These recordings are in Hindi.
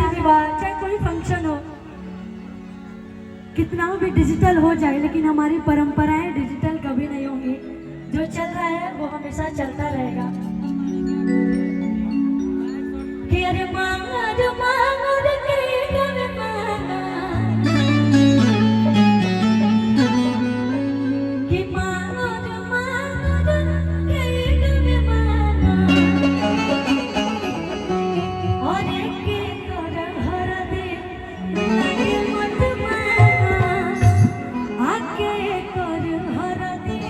शादी विवाह चाहे कोई फंक्शन हो, कितना भी डिजिटल हो जाए लेकिन हमारी परंपराएं डिजिटल कभी नहीं होंगी। जो चल रहा है वो हमेशा चलता रहेगा। कि अरे मांगा जो मांगा रे के मांगा, कि मांगा जो मांगा के मांगा, और एक के कर हर दे लागे मत मांगा, आके कर हर दे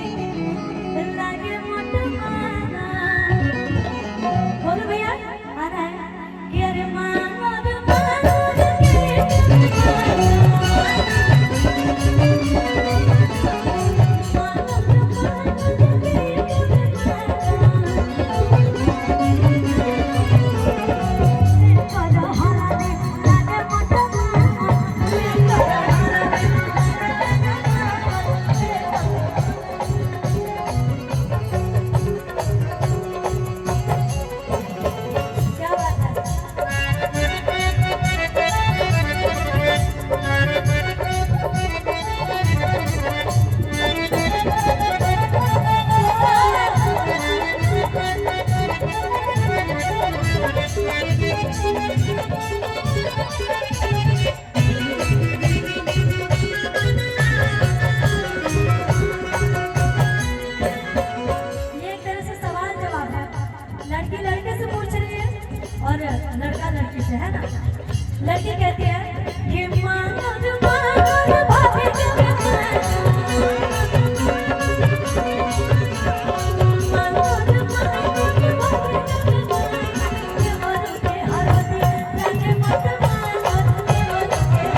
लागे मत मांगा। बोलो भैया आ रहा है कि अरे मांगा जो मांगा के लड़का लड़की से है ना। लड़की कहती है कि मांगो जो मांगो भाभी जो मांगो जो मांगो भाभी के हर दिन लगे मत मांगो के हर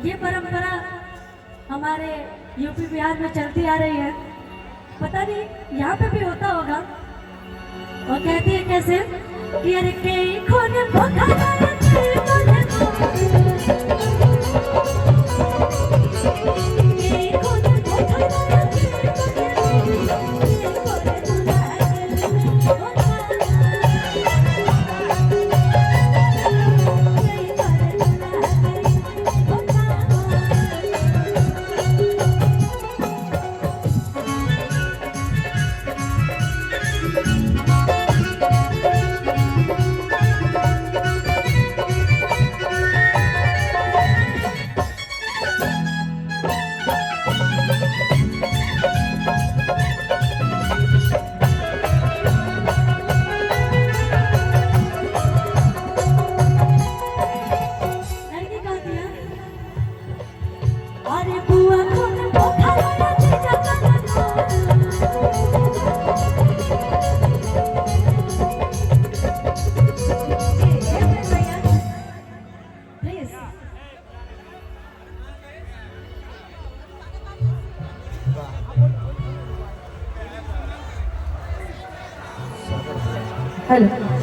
ये परंपरा हमारे यूपी बिहार में चलती आ रही है। पता नहीं यहाँ पे भी होता होगा। और कहती है कैसे कि अरे के खोने हेलो।